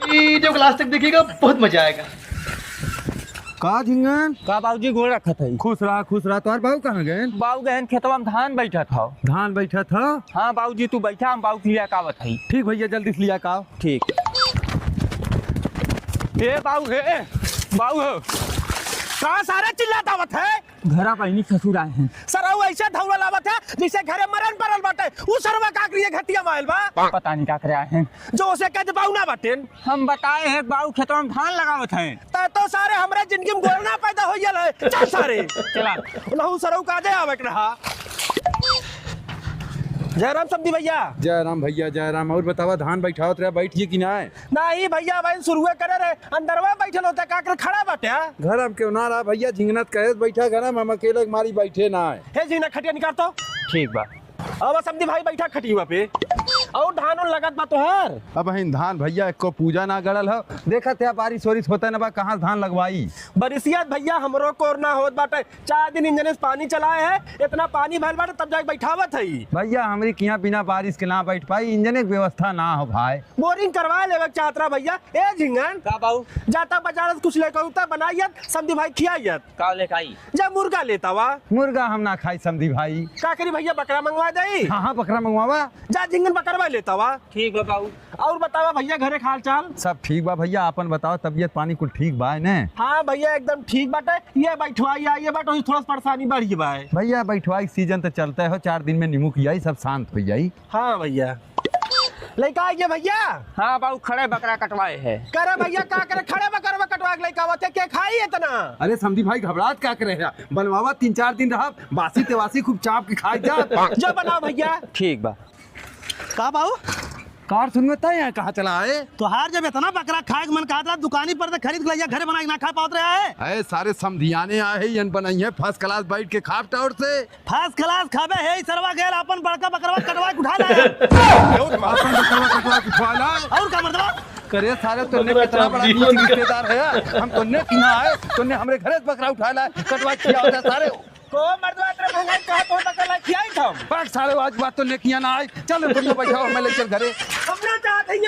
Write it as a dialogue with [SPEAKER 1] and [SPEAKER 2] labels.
[SPEAKER 1] Video को last तक देखिएगा, बहुत मजा आएगा।
[SPEAKER 2] का झिंगन
[SPEAKER 3] का बाबूजी गोड़ रखत है।
[SPEAKER 2] खुश रहा। तुम्हारे बाबू कहाँ गए?
[SPEAKER 3] बाबू गहन खेतवा में धान बैठा था।
[SPEAKER 2] धान बैठा था।
[SPEAKER 3] हाँ बाबूजी तू बैठा, हम बाबू लिया कावत है।
[SPEAKER 2] ठीक भैया, जल्दी से लिया का।
[SPEAKER 3] ठीक। हे बाबू हे बाबू हो
[SPEAKER 4] कहाँ सारा चिल्लाता आवत है?
[SPEAKER 3] घरा पहिनी ससुर आए हैं।
[SPEAKER 4] सरऊ ऐसे धौला लावत है जैसे घरे मरण परल बाटे। उ सरवा का करिए घटिया माइल बा।
[SPEAKER 3] पता नहीं क्या करे आए हैं।
[SPEAKER 4] जो उसे कह बाऊ ना बाटे।
[SPEAKER 3] हम बताए हैं बाबू खेतवा में धान लगावत हैं।
[SPEAKER 4] तो सारे हमरे जिंदगी में गोलना पैदा हो गया है। चल सारे
[SPEAKER 3] चला
[SPEAKER 4] नहु सरऊ का दे आवे के रहा। जयराम समधी भैया।
[SPEAKER 2] जयराम भैया जयराम। और बतावा धान बैठावत रहे, बैठिए कि ना है?
[SPEAKER 4] नहीं भैया भाई शुरुए करे रे अंदरवा बैठल होता का कर खड़ा बाटे।
[SPEAKER 2] घर हम क्यों ना रहा भैया, झिंगनत कहे बैठा घर हम अकेले मारी बैठे ना है।
[SPEAKER 4] हे जीना खटिया निकाल तो।
[SPEAKER 3] ठीक बा।
[SPEAKER 4] अब समधी भाई बैठा खटिया पे और धान और लगत बा तोहार।
[SPEAKER 2] अब हिन धान भैया एको पूजा ना गड़ल हो। देखा थे बारिश वारिश होता ना बा, कहाँ धान लगवाई।
[SPEAKER 4] बरिसियत भैया हमरो कोर ना होत बाटे। 4 दिन इंजन से पानी चलाए है, इतना पानी भरल बाटे तब जाके बैठावत है।
[SPEAKER 2] भैया हमारी किया बिना बारिश के ना बैठ पाई, इंजन की व्यवस्था ना हो भाई।
[SPEAKER 4] बोरिंग करवा लेवे चातरा भैया। ए झिंगन
[SPEAKER 3] का बाबू
[SPEAKER 4] जाता बाजार से कुछ लेकर उता बनाइयत समधी भाई खियाइयत।
[SPEAKER 3] का लेके आई?
[SPEAKER 4] जब मुर्गा लेता वा
[SPEAKER 2] मुर्गा हम ना खाई समधी भाई।
[SPEAKER 4] का करी भैया बकरा मंगवा दई।
[SPEAKER 2] हाँ बकरा मंगवावा।
[SPEAKER 4] जा झिंगन बकरवा लेता वा।
[SPEAKER 3] ठीक है बाबू।
[SPEAKER 4] और बतावा भैया घरे हाल चाल
[SPEAKER 2] सब ठीक बा भैया, अपन बताओ तबियत पानी कुल ठीक बा ने?
[SPEAKER 4] हाँ भैया एकदम ठीक बाटे। ये बैठवाई आइए बाटे थोड़ा परेशानी बढ़ी बा।
[SPEAKER 2] भैया बैठवाई सीजन तो चलता है, 4 दिन में निमुक जाई सब शांत हो जाई।
[SPEAKER 4] हाँ भैया लड़का आइए भैया।
[SPEAKER 3] हाँ बाबू खड़े बकरा कटवाए है।
[SPEAKER 4] करे भैया का करे खड़े बकरवा कटवा के लड़का आवत है के खाई इतना।
[SPEAKER 2] अरे समधी भाई घबराहट क्या करे है, बनवावा 3-4 दिन रहा, बासी तेवासी खूब चाप के खाई जा।
[SPEAKER 4] जो बनाओ भैया।
[SPEAKER 3] ठीक बा।
[SPEAKER 4] का बाबू
[SPEAKER 2] कार सुनता है कहाँ चला है?
[SPEAKER 4] तोहार जब इतना बकरा खाए मन कहा था दुकानी पर से खरीद के लिया, घरे बना के ना खा पात रहा है।
[SPEAKER 2] अरे सारे समधियाने आए हैं, यन बनाई है फर्स्ट क्लास बैठ के खाप टावर से।
[SPEAKER 4] फर्स्ट क्लास खाबे है सरवा गेल अपन बड़का बकरवा कटवा के उठा लाए। और का मर्दवा
[SPEAKER 2] करे सारे तुमने कितना बड़ा रिश्तेदार है, हम तुमने किया है, तुमने हमरे घरे से बकरा उठा लाए कटवा किया होता सारे
[SPEAKER 4] को मर्दवा तेरे भंगाई कहा तो बकरा खियाई था।
[SPEAKER 2] सारे आज बात तो ने किया ना आए। चल तुम बैठा मैं ले चल घरे।
[SPEAKER 4] हमने चाहते हैं